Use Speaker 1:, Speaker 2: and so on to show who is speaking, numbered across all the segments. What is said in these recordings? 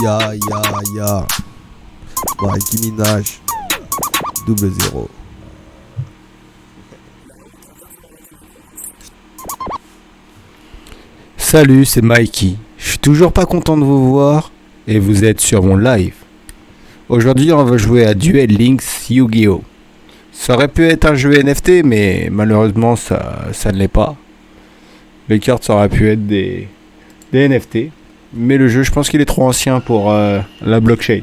Speaker 1: Ya. Nicki Minaj. 00.
Speaker 2: Salut, c'est Mikey. Je suis toujours pas content de vous voir et vous êtes sur mon live. Aujourd'hui, on va jouer à Duel Links Yu-Gi-Oh! Ça aurait pu être un jeu NFT, mais malheureusement, ça ne l'est pas. Les cartes, ça aurait pu être des NFT. Mais le jeu, je pense qu'il est trop ancien pour la blockchain.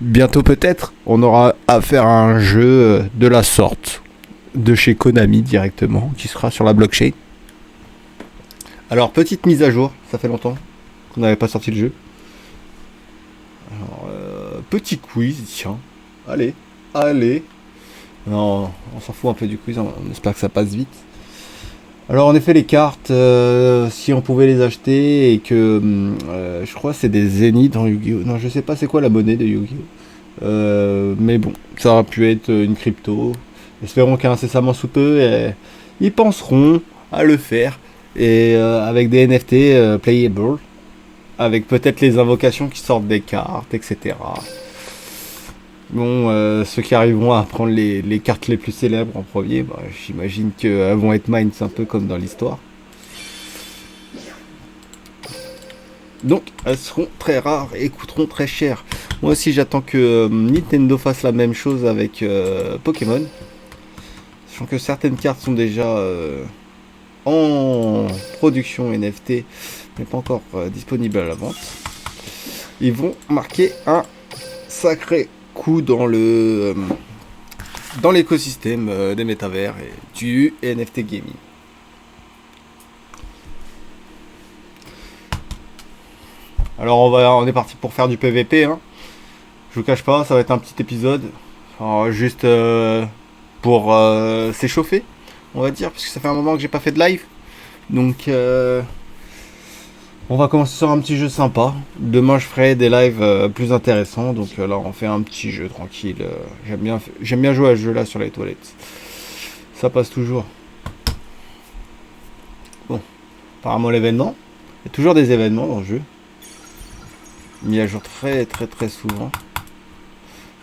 Speaker 2: Bientôt peut-être, on aura affaire à un jeu de la sorte. De chez Konami directement, qui sera sur la blockchain. Alors, petite mise à jour, ça fait longtemps qu'on n'avait pas sorti le jeu. Alors, petit quiz, tiens. Allez. Non, on s'en fout un peu du quiz, on espère que ça passe vite. Alors, en effet, les cartes, si on pouvait les acheter et que je crois que c'est des zéniths dans Yu-Gi-Oh! Non, je sais pas c'est quoi la monnaie de Yu-Gi-Oh! Mais bon, ça aurait pu être une crypto. Espérons qu'incessamment sous peu, ils penseront à le faire. Et avec des NFT playable, avec peut-être les invocations qui sortent des cartes, etc. Bon, ceux qui arriveront à prendre les cartes les plus célèbres en premier, bah, j'imagine qu'elles vont être mines, un peu comme dans l'histoire. Donc, elles seront très rares et coûteront très cher. Moi aussi, j'attends que Nintendo fasse la même chose avec Pokémon. Sachant que certaines cartes sont déjà en production NFT, mais pas encore disponible à la vente. Ils vont marquer un sacré coup dans l'écosystème des métavers et du NFT gaming. Alors on est parti pour faire du PVP. Hein. Je vous cache pas, ça va être un petit épisode, alors, juste pour s'échauffer. On va dire, parce que ça fait un moment que j'ai pas fait de live. Donc, on va commencer sur un petit jeu sympa. Demain, je ferai des lives plus intéressants. Donc là, on fait un petit jeu tranquille. J'aime bien jouer à ce jeu-là sur les toilettes. Ça passe toujours. Bon, apparemment l'événement. Il y a toujours des événements dans le jeu. Mis à jour très souvent.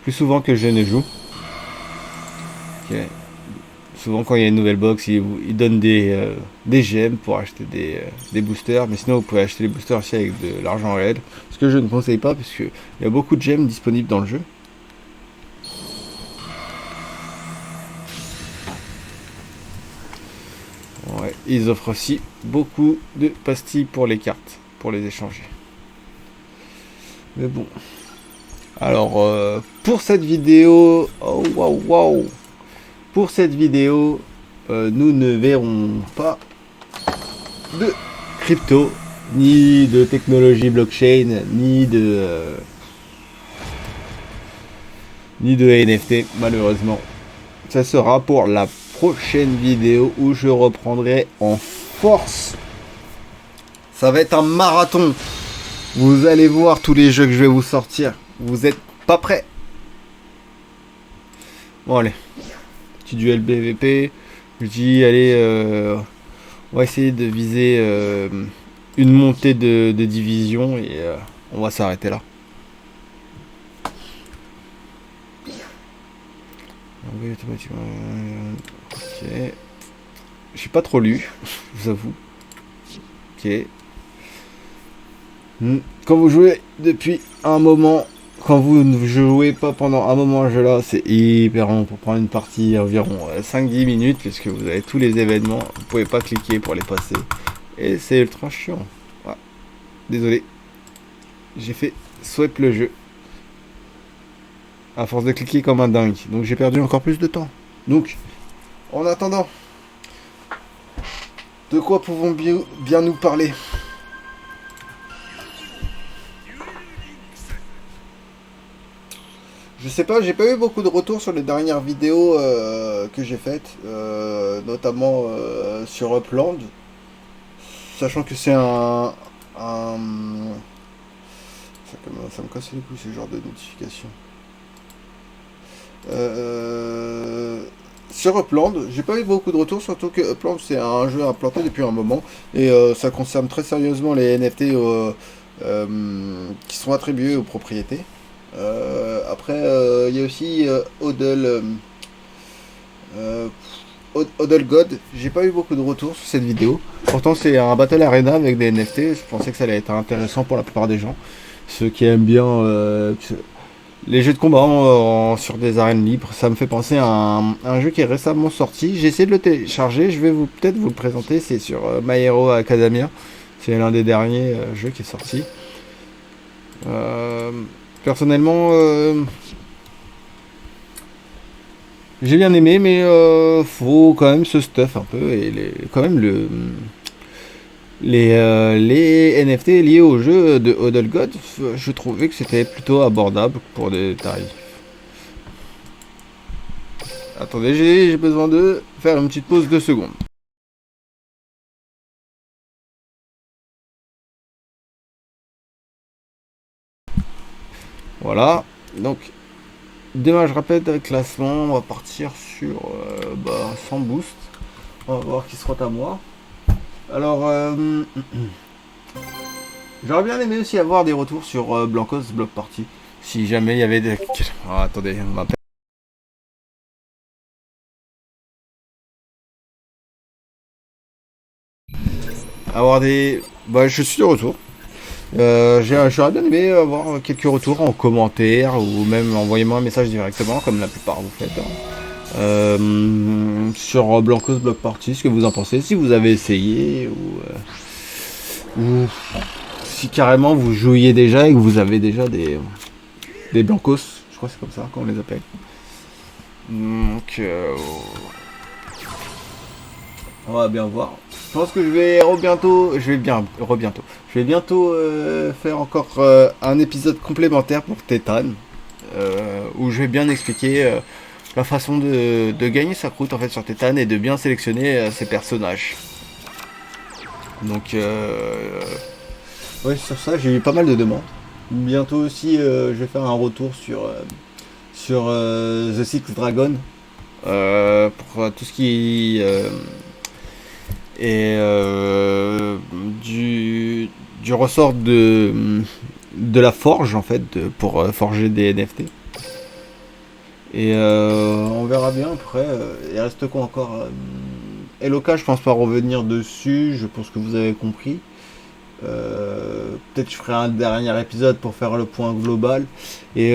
Speaker 2: Plus souvent que je ne joue. Ok. Souvent quand il y a une nouvelle box, ils donnent des gemmes pour acheter des boosters. Mais sinon vous pouvez acheter les boosters aussi avec de l'argent réel. Ce que je ne conseille pas parce qu'il y a beaucoup de gemmes disponibles dans le jeu. Ouais, ils offrent aussi beaucoup de pastilles pour les cartes, pour les échanger. Mais bon. Alors pour cette vidéo... Oh waouh. Pour cette vidéo, nous ne verrons pas de crypto, ni de technologie blockchain, ni de NFT, malheureusement. Ça sera pour la prochaine vidéo où je reprendrai en force. Ça va être un marathon. Vous allez voir tous les jeux que je vais vous sortir. Vous êtes pas prêts? Bon allez. Petit duel PVP. Je dis allez, on va essayer de viser une montée de division et on va s'arrêter là. Oui, automatiquement. Ok. J'ai pas trop lu, je vous avoue. Ok. Quand vous jouez depuis un moment, quand vous ne jouez pas pendant un moment à jeu là, c'est hyper long pour prendre une partie environ 5-10 minutes, puisque vous avez tous les événements, vous pouvez pas cliquer pour les passer. Et c'est ultra chiant. Voilà. Désolé. J'ai fait swipe le jeu. À force de cliquer comme un dingue. Donc j'ai perdu encore plus de temps. Donc, en attendant, de quoi pouvons bien nous parler? Je sais pas, j'ai pas eu beaucoup de retours sur les dernières vidéos que j'ai faites, notamment sur Upland, sachant que c'est ça me casse les couilles ce genre de notification. Sur Upland, j'ai pas eu beaucoup de retours, surtout que Upland c'est un jeu implanté depuis un moment et ça concerne très sérieusement les NFT qui sont attribués aux propriétés. Après, il y a aussi euh, Hodl God. J'ai pas eu beaucoup de retours sur cette vidéo. Pourtant, c'est un battle arena avec des NFT. Je pensais que ça allait être intéressant pour la plupart des gens. Ceux qui aiment bien les jeux de combat sur des arènes libres. Ça me fait penser à un jeu qui est récemment sorti. J'ai essayé de le télécharger. Je vais peut-être vous le présenter. C'est sur My Hero Academia. C'est l'un des derniers jeux qui est sorti. Euh, Personnellement, j'ai bien aimé, mais faut quand même se stuff un peu et quand même les NFT liés au jeu de Hodl God, je trouvais que c'était plutôt abordable pour des tarifs. Attendez, j'ai besoin de faire une petite pause de secondes. Voilà, donc démarrage rapide avec classement, on va partir sur sans boost. On va voir qui sera à moi. Alors, j'aurais bien aimé aussi avoir des retours sur Blancos Block Party. Si jamais il y avait des... Ah, attendez, on va... Avoir des... Bah, je suis de retour. J'aurais bien aimé avoir quelques retours en commentaire ou même envoyez-moi un message directement, comme la plupart vous faites. Sur Blancos Block Party, ce que vous en pensez, si vous avez essayé ou si carrément vous jouiez déjà et que vous avez déjà des Blancos, je crois que c'est comme ça qu'on les appelle. Donc, on va bien voir. Je pense que je vais bientôt faire encore un épisode complémentaire pour Titan, où je vais bien expliquer la façon de gagner sa croûte en fait sur Titan et de bien sélectionner ses personnages. Donc, ouais, sur ça, j'ai eu pas mal de demandes. Bientôt aussi, je vais faire un retour sur The Six Dragon pour tout ce qui est du ressort de la forge en fait pour forger des NFT. Et on verra bien après. Il reste quoi encore Eloka, je pense pas revenir dessus. Je pense que vous avez compris. Peut-être je ferai un dernier épisode pour faire le point global. Et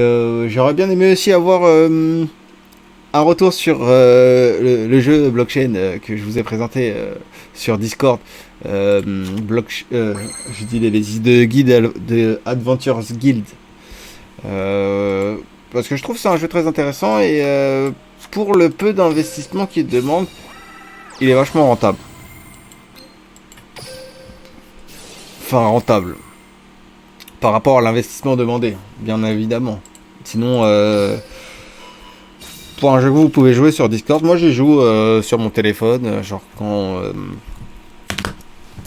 Speaker 2: j'aurais bien aimé aussi avoir un retour sur le jeu blockchain que je vous ai présenté sur Discord. Je dis les bêtises de guide de Adventures Guild. Parce que je trouve que c'est un jeu très intéressant et pour le peu d'investissement qu'il demande, il est vachement rentable. Enfin, rentable. Par rapport à l'investissement demandé, bien évidemment. Sinon, pour un jeu que vous pouvez jouer sur Discord, moi j'y joue sur mon téléphone, genre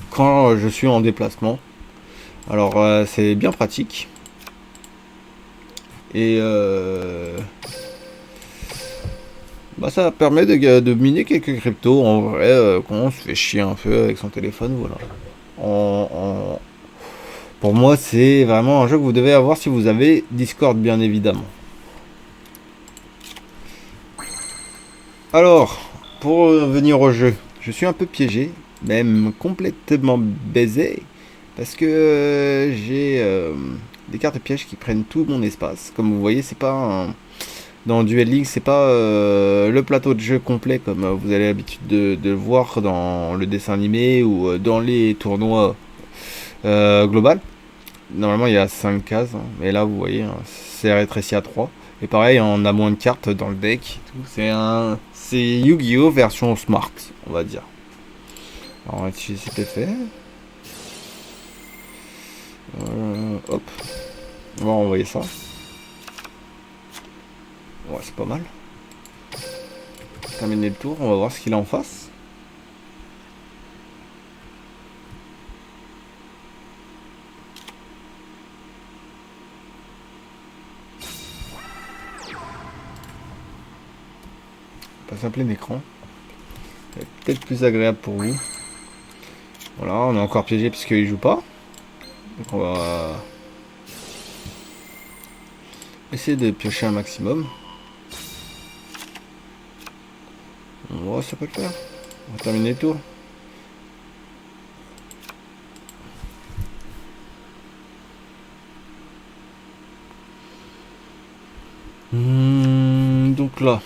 Speaker 2: quand je suis en déplacement. Alors, c'est bien pratique. Et ça permet de miner quelques cryptos en vrai quand on se fait chier un peu avec son téléphone. Voilà. Pour moi, c'est vraiment un jeu que vous devez avoir si vous avez Discord, bien évidemment. Alors, pour venir au jeu, je suis un peu piégé, même complètement baisé, parce que j'ai des cartes pièges qui prennent tout mon espace. Comme vous voyez, c'est pas dans Duel Links, c'est pas le plateau de jeu complet comme vous avez l'habitude de le voir dans le dessin animé ou dans les tournois global. Normalement, il y a 5 cases, hein, mais là, vous voyez, hein, c'est rétréci à 3. Et pareil, on a moins de cartes dans le deck. C'est Yu-Gi-Oh version smart, on va dire. Alors, on va utiliser cet effet. Hop. On va envoyer ça. Ouais, c'est pas mal. Terminer le tour, on va voir ce qu'il a en face. On passe à plein écran. C'est peut-être plus agréable pour vous. Voilà, on est encore piégé puisqu'il joue pas. Donc on va essayer de piocher un maximum. Oh, ça peut le faire. On va terminer le tour. Donc là,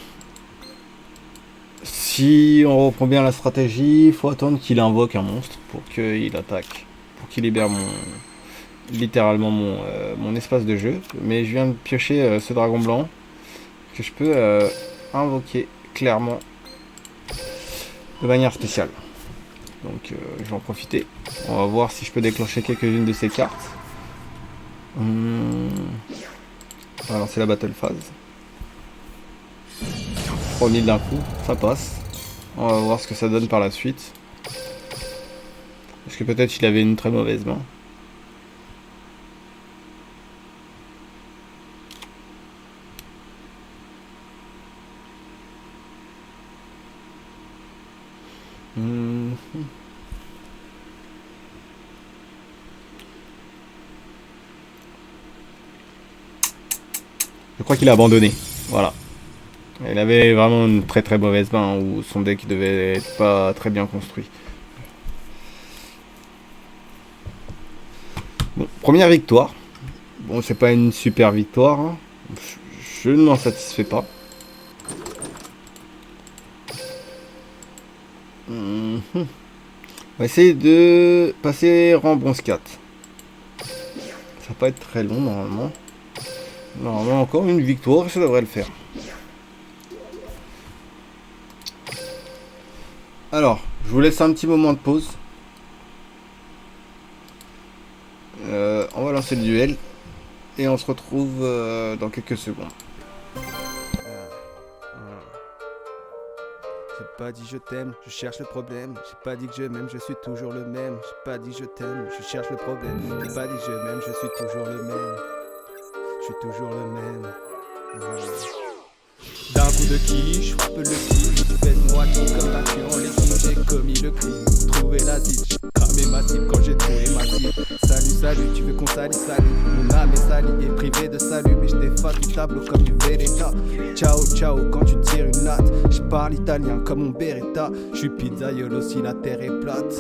Speaker 2: si on reprend bien la stratégie, il faut attendre qu'il invoque un monstre pour qu'il attaque, pour qu'il libère littéralement mon espace de jeu. Mais je viens de piocher ce dragon blanc que je peux invoquer clairement de manière spéciale. Donc je vais en profiter. On va voir si je peux déclencher quelques-unes de ces cartes. On va lancer la battle phase. 3000 d'un coup, ça passe. On va voir ce que ça donne par la suite. Parce que peut-être il avait une très mauvaise main. Je crois qu'il a abandonné. Voilà. Il avait vraiment une très très mauvaise main où son deck devait être pas très bien construit. Bon, première victoire. Bon, c'est pas une super victoire. Hein. Je ne m'en satisfais pas. On va essayer de passer rang bronze 4. Ça va pas être très long normalement. Normalement encore une victoire, ça devrait le faire. Alors, je vous laisse un petit moment de pause. On va lancer le duel. Et on se retrouve dans quelques secondes.
Speaker 1: J'ai pas dit je t'aime, je cherche le problème. J'ai pas dit que je m'aime, je suis toujours le même. J'ai pas dit je t'aime, je cherche le problème. J'ai pas dit que je m'aime, je suis toujours le même. Je suis toujours le même. D'un coup de qui, je frappe le kill. Faites-moi tout comme vainqueur en l'équipe. J'ai commis le crime, trouvé la zit. J'ai cramé ma cible quand j'ai trouvé ma cible. Salut, salut, tu veux qu'on salisse, salut. Mon âme est salie et privée de salut. Mais je t'efface du tableau comme du Vérita. Ciao, ciao, quand tu tires une latte. Je parle italien comme mon Beretta. Je suis pizzaiolo si la terre est plate.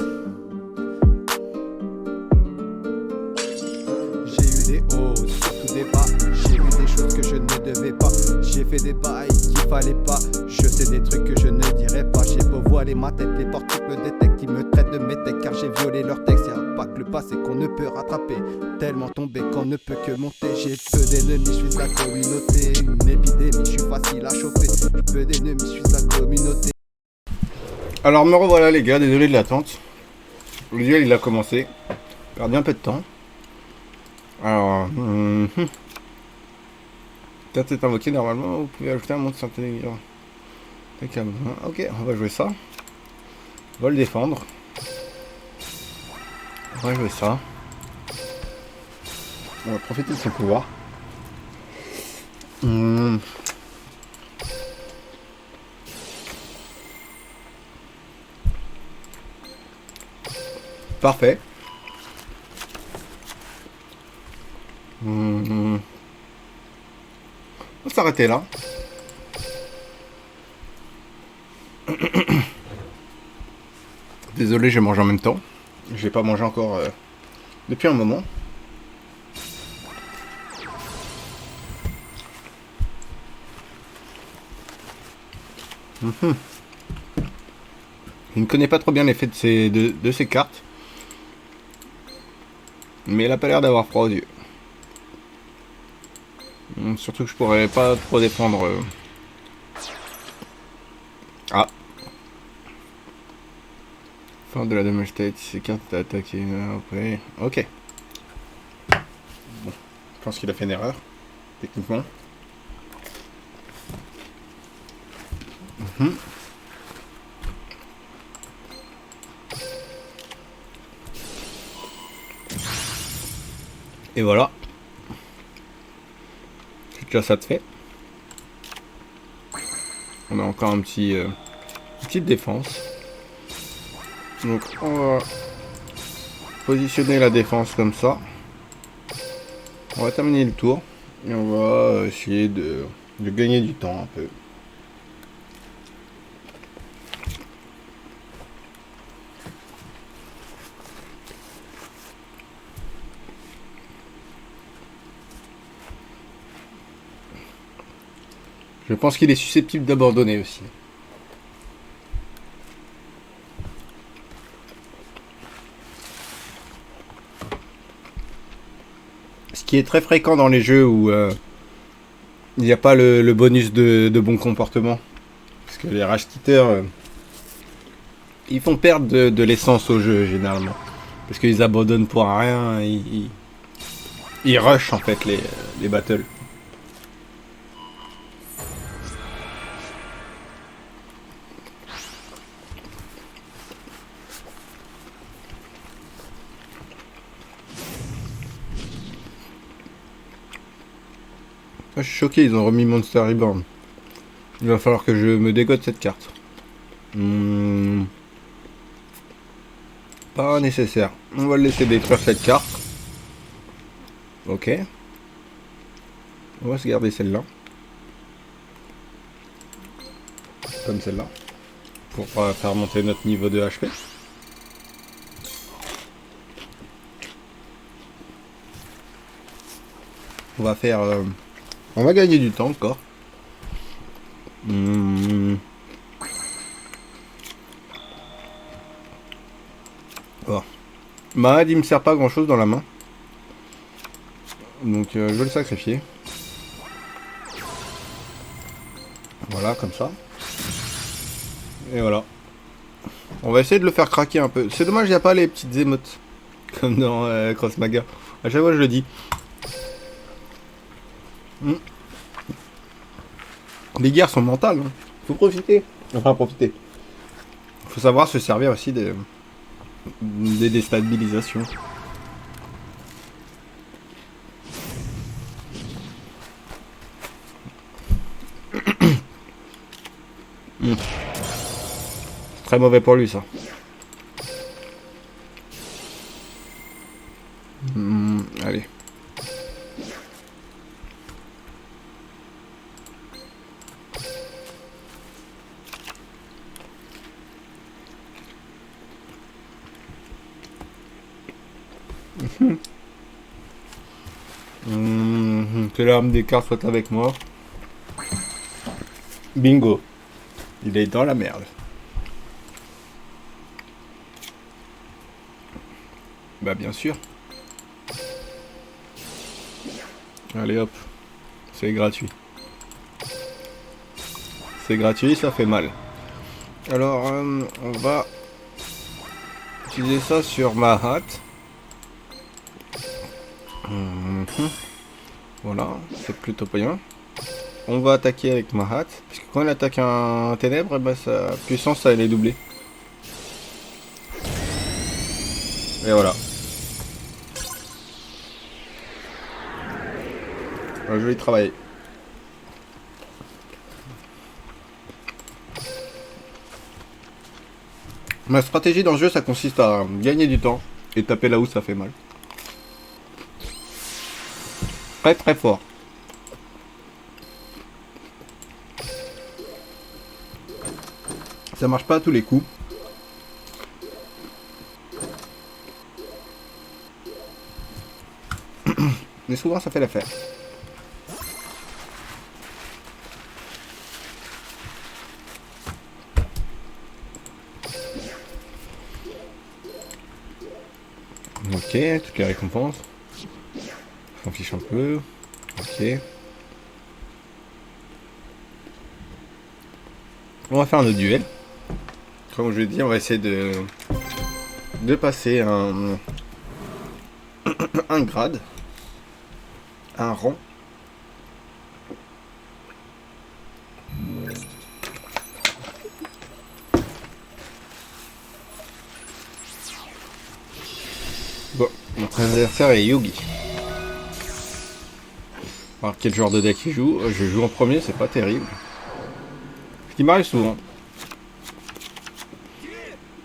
Speaker 1: J'ai eu des hauts, surtout des bas. J'ai vu des choses que je ne devais pas. J'ai fait des bails qu'il fallait pas. Je sais des trucs que je ne dirais pas. J'ai beau voiler ma tête, les portiques me détectent. Ils me traitent de métèque car j'ai violé leur texte. Y'a pas que le passé qu'on ne peut rattraper. Tellement tombé qu'on ne peut que monter. J'ai peu d'ennemis, je suis de la communauté. Une épidémie, je suis facile à choper. J'ai peu d'ennemis, je suis de la communauté.
Speaker 2: Alors me revoilà les gars, désolé de l'attente. Le duel il a commencé. J'ai perdu un peu de temps. Alors, peut-être est invoqué normalement, vous pouvez ajouter un monstre intelligent. Ok, on va jouer ça. On va le défendre. On va jouer ça. On va profiter de son pouvoir. Parfait. On va s'arrêter là. Désolé, je mange en même temps. J'ai pas mangé encore depuis un moment. Je ne connais pas trop bien l'effet de ces cartes. Mais elle a pas l'air d'avoir froid aux yeux. Surtout que je pourrais pas trop défendre. Ah. Fin de la damage state, ces cartes attaquées après. Ok. Bon. Je pense qu'il a fait une erreur. Techniquement. Et voilà. C'est déjà ça de fait. On a encore un petit petite défense. Donc on va positionner la défense comme ça. On va terminer le tour et on va essayer de gagner du temps un peu. Je pense qu'il est susceptible d'abandonner aussi. Ce qui est très fréquent dans les jeux où il n'y a pas le bonus de bon comportement. Parce que les rage-quitters, ils font perdre de l'essence au jeu généralement. Parce qu'ils abandonnent pour rien, ils rushent en fait les battles. Je suis choqué, ils ont remis Monster Reborn. Il va falloir que je me dégote cette carte. Pas nécessaire. On va le laisser détruire cette carte. Ok. On va se garder celle-là. Comme celle-là. Pour faire monter notre niveau de HP. On va faire... on va gagner du temps encore. Oh. Mahad il me sert pas grand chose dans la main. Donc je vais le sacrifier. Voilà, comme ça. Et voilà. On va essayer de le faire craquer un peu. C'est dommage, il n'y a pas les petites émotes. Comme dans Cross Maga. À chaque fois je le dis. Les guerres sont mentales. Hein. Faut profiter. Enfin, profiter. Faut savoir se servir aussi des déstabilisations. Très mauvais pour lui, ça. Allez. Que l'arme des cartes soit avec moi. Bingo. Il est dans la merde. Bah bien sûr. Allez hop. C'est gratuit. C'est gratuit, ça fait mal. Alors, on va utiliser ça sur Mahat. Voilà, c'est plutôt bien. On va attaquer avec Mahat. Puisque quand on attaque un ténèbre, bah, sa puissance elle est doublée. Et voilà. Un joli travail. Ma stratégie dans le jeu, ça consiste à gagner du temps et taper là où ça fait mal. Très très fort. Ça marche pas à tous les coups. Mais souvent ça fait l'affaire. Ok, toutes les récompenses. On fiche un peu. Ok. On va faire un autre duel. Comme je l'ai dit, on va essayer de passer un grade. Un rang. Bon, notre adversaire est Yugi. Alors quel genre de deck il joue? Je joue en premier, c'est pas terrible. Ce qui m'arrive souvent.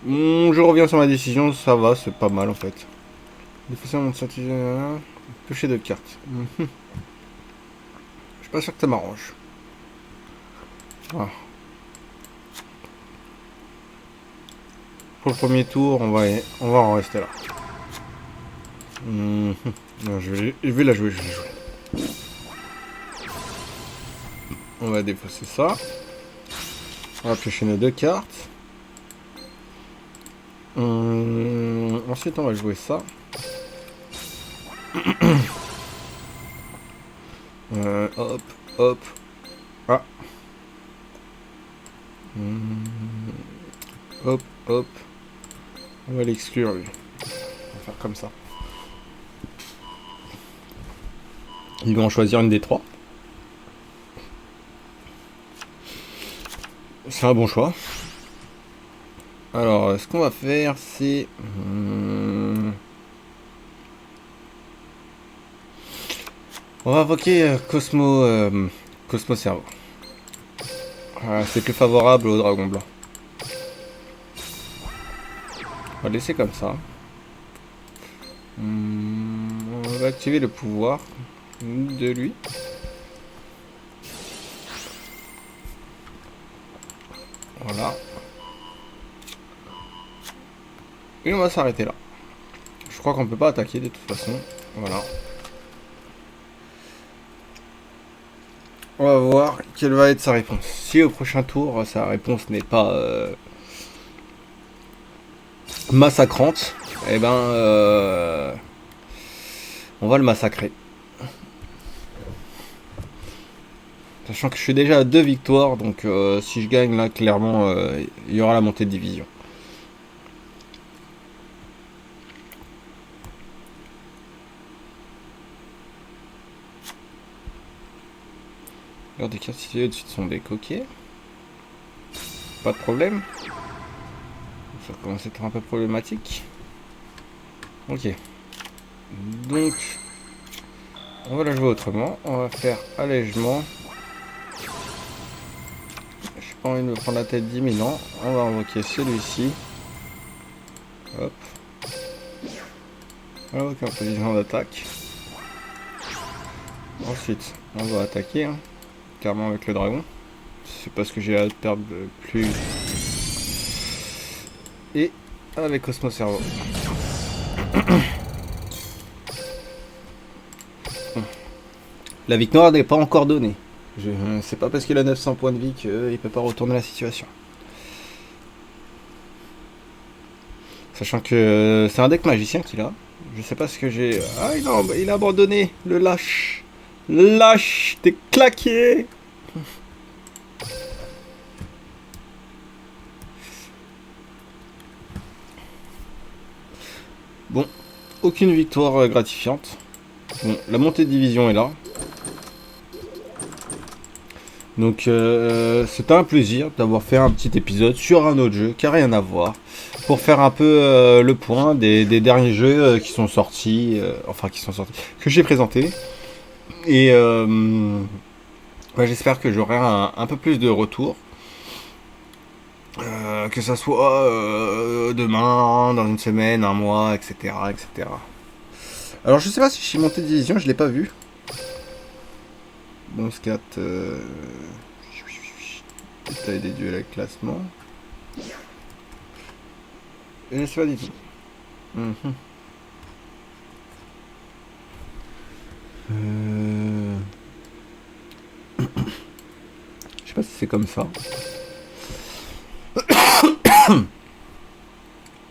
Speaker 2: Je reviens sur ma décision, ça va, c'est pas mal en fait. Défausser mon stratégie. Piocher 2 cartes. Je suis pas sûr que ça m'arrange. Ah. Pour le premier tour, on va en rester là. Non, je vais la jouer, On va défausser ça. On va piocher nos 2 cartes. Ensuite, on va jouer ça. Hop, hop. Ah. Hop, hop. On va l'exclure, lui. On va faire comme ça. Ils vont en choisir une des 3. C'est un bon choix. Alors, ce qu'on va faire, c'est... on va invoquer Cosmo Cerveau. C'est plus favorable au dragon blanc. On va le laisser comme ça. On va activer le pouvoir de lui. Voilà. Et on va s'arrêter là. Je crois qu'on peut pas attaquer de toute façon. Voilà. On va voir quelle va être sa réponse. Si au prochain tour, sa réponse n'est pas massacrante, eh ben on va le massacrer. Sachant que je suis déjà à 2 victoires, donc si je gagne là, clairement, il y aura la montée de division. Des cartes situées au-dessus de son deck, ok. Pas de problème. Ça commence à être un peu problématique. Ok. Donc, on va la jouer autrement. On va faire allègement. J'ai pas envie de me prendre la tête 10 000 ans. On va invoquer celui-ci. Hop. On va invoquer en position d'attaque. Ensuite, on va attaquer. Hein. Clairement avec le dragon. C'est parce que j'ai à perdre plus. Et avec Cosmo Cerveau. La victoire n'est pas encore donnée. C'est pas parce qu'il a 900 points de vie qu'il peut pas retourner la situation. Sachant que c'est un deck magicien qu'il a. Je sais pas ce que j'ai. Ah, il a abandonné, le lâche. Lâche, t'es claqué. Bon, aucune victoire gratifiante. Bon, la montée de division est là. Donc c'était un plaisir d'avoir fait un petit épisode sur un autre jeu qui n'a rien à voir. Pour faire un peu le point des derniers jeux qui sont sortis. Que j'ai présentés. Et j'espère que j'aurai un peu plus de retours. Que ça soit demain, dans une semaine, un mois, etc. etc. Alors je sais pas si je suis monté de division, je l'ai pas vu. Bon, scat. Détail des duels avec classement. Et je sais pas du tout. Je sais pas si c'est comme ça.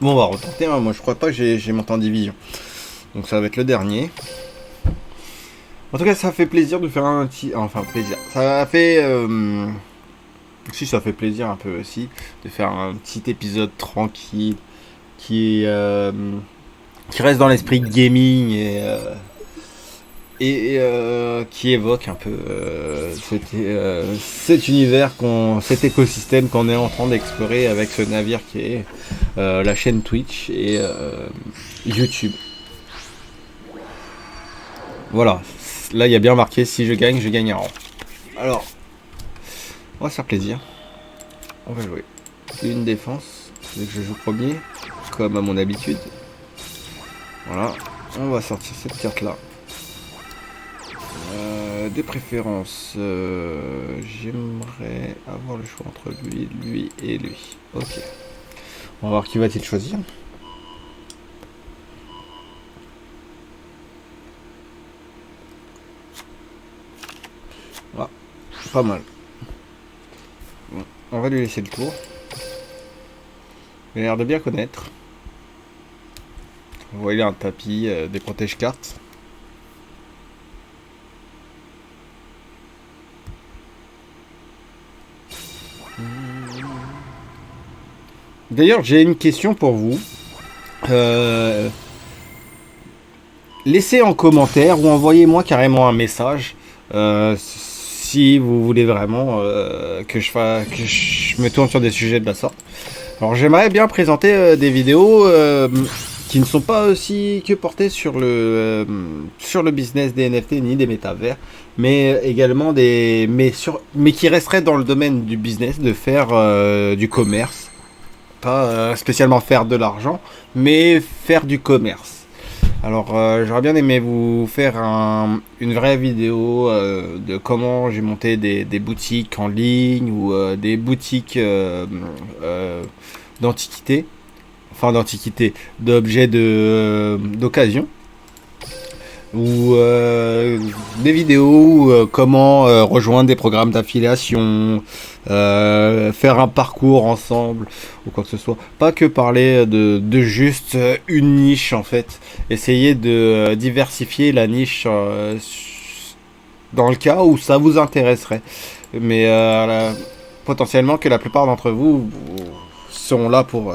Speaker 2: Bon, on va retenter. Hein. Moi, je crois pas que j'ai monté en division. Donc, ça va être le dernier. En tout cas, ça fait plaisir de faire un petit... Enfin, plaisir. Ça fait... Si, ça fait plaisir un peu aussi de faire un petit épisode tranquille qui reste dans l'esprit gaming et qui évoque un peu cet univers, cet écosystème qu'on est en train d'explorer avec ce navire qui est la chaîne Twitch et YouTube. Voilà, là il y a bien marqué si je gagne un rang. Alors, on va se faire plaisir. On va jouer une défense, dès que je joue premier, comme à mon habitude. Voilà, on va sortir cette carte là. De préférence, j'aimerais avoir le choix entre lui et lui. Ok. On va voir qui va-t-il choisir. Ah, pas mal. Bon, on va lui laisser le tour. Il a l'air de bien connaître. Vous voyez, il a un tapis, des protège-cartes. D'ailleurs, j'ai une question pour vous. Laissez en commentaire ou envoyez-moi carrément un message si vous voulez vraiment que je me tourne sur des sujets de la sorte. Alors, j'aimerais bien présenter des vidéos qui ne sont pas aussi que portées sur le business des NFT ni des métavers, mais également mais qui resteraient dans le domaine du business, de faire du commerce. Pas spécialement faire de l'argent, mais faire du commerce. Alors j'aurais bien aimé vous faire une vraie vidéo de comment j'ai monté des boutiques en ligne ou des boutiques d'antiquité, d'objets d'occasion. Ou des vidéos comment rejoindre des programmes d'affiliation, faire un parcours ensemble ou quoi que ce soit. Pas que parler de juste une niche en fait. Essayer de diversifier la niche dans le cas où ça vous intéresserait. Mais potentiellement que la plupart d'entre vous seront là pour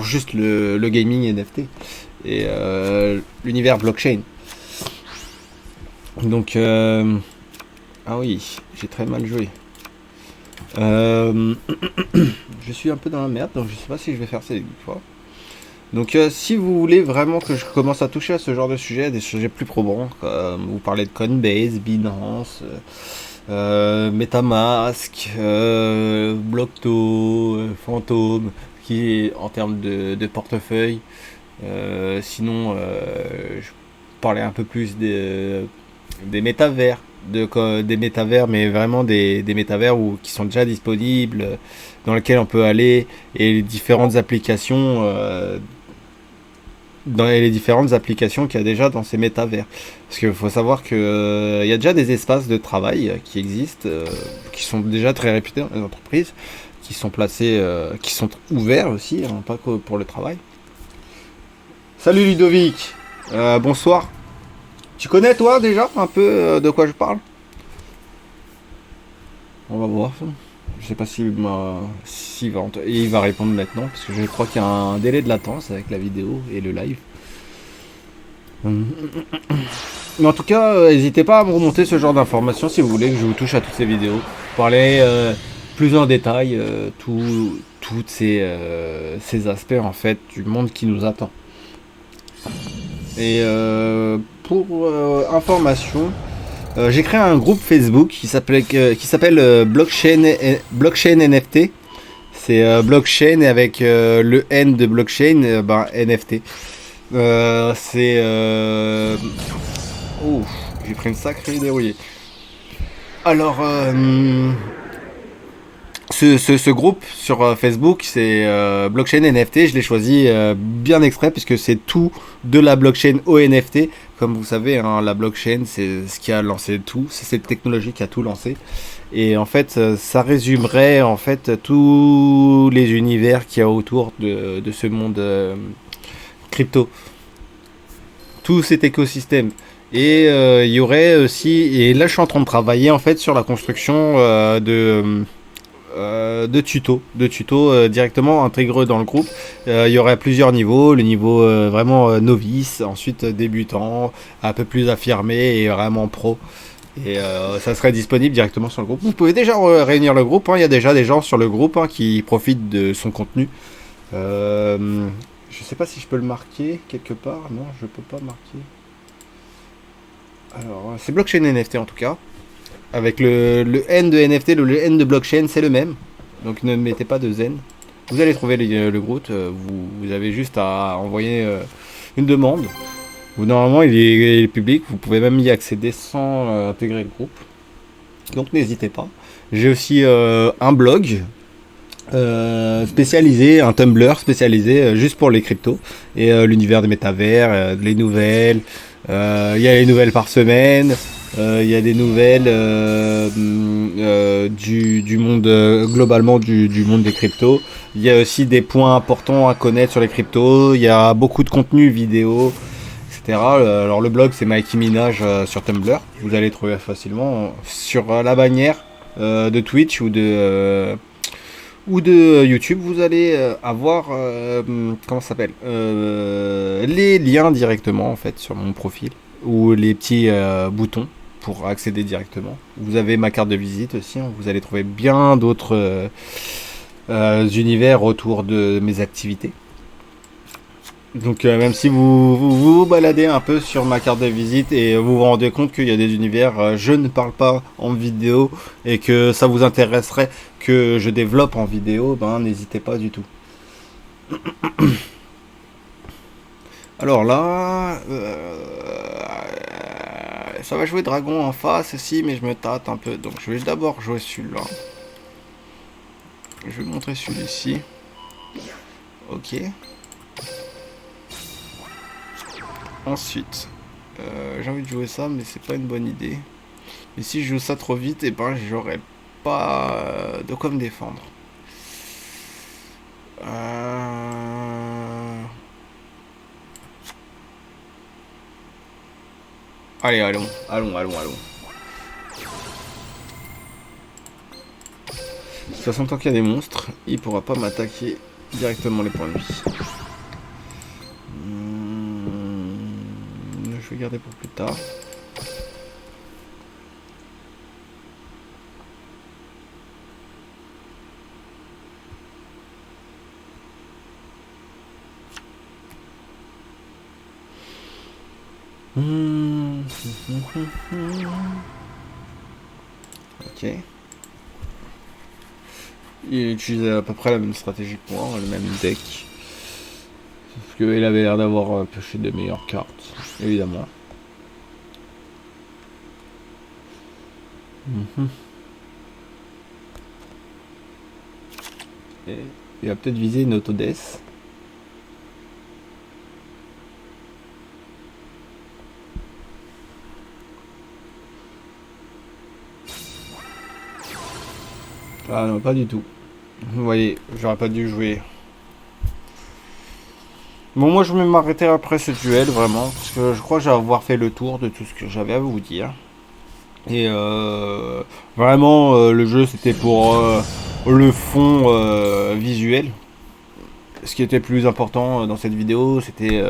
Speaker 2: juste le gaming NFT. Et l'univers blockchain. Donc ah oui, j'ai très mal joué. Je suis un peu dans la merde, donc je sais pas si je vais faire ça une fois. Donc si vous voulez vraiment que je commence à toucher à ce genre de sujet, des sujets plus probants, comme vous parlez de Coinbase, Binance, MetaMask, Blockto, Phantom, qui en termes de portefeuille. Sinon, je parlais un peu plus des métavers, des métavers, mais vraiment des métavers qui sont déjà disponibles, dans lesquels on peut aller, et les différentes applications, qu'il y a déjà dans ces métavers. Parce qu'il faut savoir qu'il y a déjà des espaces de travail qui existent, qui sont déjà très réputés dans les entreprises, qui sont placés, qui sont ouverts aussi, hein, pas que pour le travail. Salut Ludovic, bonsoir. Tu connais toi déjà un peu de quoi je parle? On va voir. Je sais pas s'il va répondre maintenant, parce que je crois qu'il y a un délai de latence avec la vidéo et le live. Mais en tout cas, n'hésitez pas à me remonter ce genre d'informations si vous voulez que je vous touche à toutes ces vidéos. Parler plus en détail tous ces aspects en fait du monde qui nous attend. Et pour information, j'ai créé un groupe Facebook qui s'appelle Blockchain NFT. C'est blockchain et avec le N de blockchain, NFT. Oh, j'ai pris une sacrée dérouillée. Alors, ce groupe sur Facebook, c'est blockchain NFT. Je l'ai choisi bien exprès puisque c'est tout de la blockchain au NFT. Comme vous savez, hein, la blockchain, c'est ce qui a lancé tout. C'est cette technologie qui a tout lancé. Et en fait, ça résumerait en fait tous les univers qu'il y a autour de ce monde crypto. Tout cet écosystème. Et il y aurait aussi, et là je suis en train de travailler en fait sur la construction de tutos directement intégrés dans le groupe. Il y aurait plusieurs niveaux, le niveau vraiment novice, ensuite débutant, un peu plus affirmé et vraiment pro. Et ça serait disponible directement sur le groupe. Vous pouvez déjà réunir le groupe, hein. Il y a déjà des gens sur le groupe qui profitent de son contenu. Je sais pas si je peux le marquer quelque part. Non, je peux pas marquer. Alors, c'est blockchain NFT en tout cas. Avec le N de NFT, le N de blockchain, c'est le même. Donc ne mettez pas de Zen. Vous allez trouver le groupe. Vous avez juste à envoyer une demande. Normalement, il est public, vous pouvez même y accéder sans intégrer le groupe. Donc n'hésitez pas. J'ai aussi un blog spécialisé, un Tumblr spécialisé juste pour les cryptos et l'univers des métavers, les nouvelles. Il y a les nouvelles par semaine. Il y a des nouvelles du monde, globalement du monde des cryptos. Il y a aussi des points importants à connaître sur les cryptos. Il y a beaucoup de contenu vidéo, etc. Alors le blog c'est Mikey Minaj sur Tumblr. Vous allez trouver facilement sur la bannière de Twitch ou de YouTube. Vous allez avoir comment ça s'appelle les liens directement en fait sur mon profil ou les petits boutons pour accéder directement. Vous avez ma carte de visite aussi, hein. Vous allez trouver bien d'autres univers autour de mes activités. Donc même si vous baladez un peu sur ma carte de visite et vous vous rendez compte qu'il y a des univers, je ne parle pas en vidéo et que ça vous intéresserait que je développe en vidéo, ben n'hésitez pas du tout. Alors là, ça va jouer dragon en face aussi, mais je me tâte un peu. Donc je vais d'abord jouer celui-là. Je vais montrer celui-ci. Ok. Ensuite, j'ai envie de jouer ça, mais c'est pas une bonne idée. Et si je joue ça trop vite, et ben j'aurai pas de quoi me défendre. Allez, allons. De toute façon, tant qu'il y a des monstres, il pourra pas m'attaquer directement les points de vie. Je vais garder pour plus tard. Ok. Il utilisait à peu près la même stratégie que moi, le même deck. Sauf qu'il avait l'air d'avoir pioché des meilleures cartes, évidemment. Et il va peut-être viser une autodeath. Ah non, pas du tout. Vous voyez, j'aurais pas dû jouer. Bon, moi je vais m'arrêter après ce duel, vraiment, parce que je crois que j'ai avoir fait le tour de tout ce que j'avais à vous dire. Et vraiment, le jeu c'était pour le fond visuel. Ce qui était plus important dans cette vidéo, c'était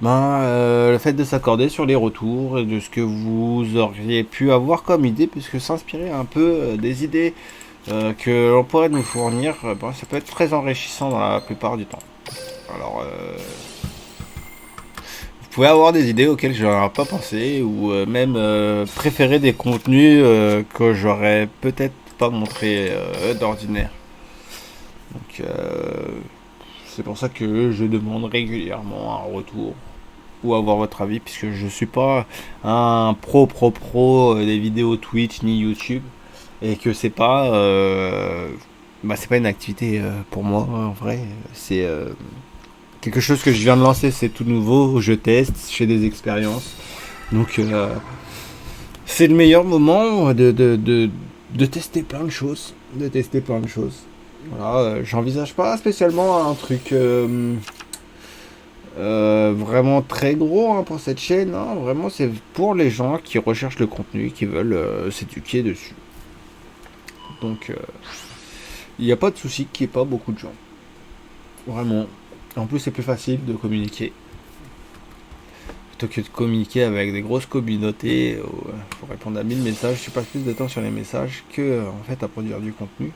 Speaker 2: le fait de s'accorder sur les retours et de ce que vous auriez pu avoir comme idée, puisque s'inspirer un peu des idées que l'on pourrait nous fournir, ça peut être très enrichissant dans la plupart du temps. Alors, vous pouvez avoir des idées auxquelles je n'aurais pas pensé, ou même préférer des contenus que j'aurais peut-être pas montré d'ordinaire. Donc, c'est pour ça que je demande régulièrement un retour ou avoir votre avis, puisque je suis pas un pro des vidéos Twitch ni YouTube, et que c'est pas une activité pour moi en vrai. C'est quelque chose que je viens de lancer, c'est tout nouveau, je teste, je fais des expériences, donc c'est le meilleur moment de tester plein de choses, Voilà, j'envisage pas spécialement un truc vraiment très gros pour cette chaîne, hein. Vraiment c'est pour les gens qui recherchent le contenu, qui veulent s'éduquer dessus. Donc il n'y a pas de souci qu'il n'y ait pas beaucoup de gens. Vraiment. En plus c'est plus facile de communiquer. Plutôt que de communiquer avec des grosses communautés, pour répondre à 1000 messages, je passe plus de temps sur les messages que en fait à produire du contenu.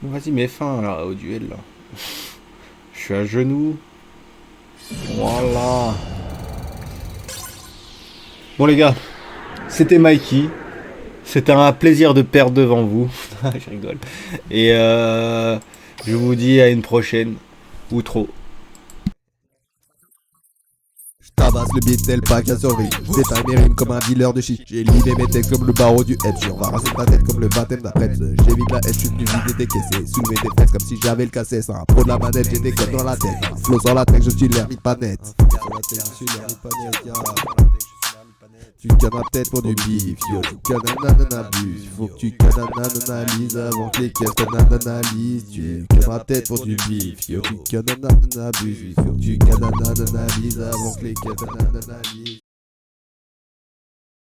Speaker 2: Vas-y, mets fin là, au duel là. Je suis à genoux. Voilà. Bon les gars, c'était Mikey. C'était un plaisir de perdre devant vous. Je rigole. Et Je vous dis à une prochaine. Ou trop.
Speaker 1: Tabasse le beat tel pack à survie. J'détaille mes rimes comme un dealer de shit. J'ai lidé mes textes comme le barreau du Edge. On va raser ta tête comme le baptême d'après. J'évite la haine, j'suis venu vider tes caissés. Soulever tes fesses comme si j'avais le cassette. Un pro de la manette, j'ai des codes dans la tête. Un flow sur la tech, je suis l'hermite pas net. Sur la tech, je suis l'hermite pas net. Tu cannes ma tête pour du bif, yo. Tu cannes un abuse. Faut que tu cannes un analyse avant que les caisses t'analysent. Tu cannes ma tête pour du bif, yo. Tu cannes un abuse. Faut que tu cannes un analyse avant que les caisses t'analysent.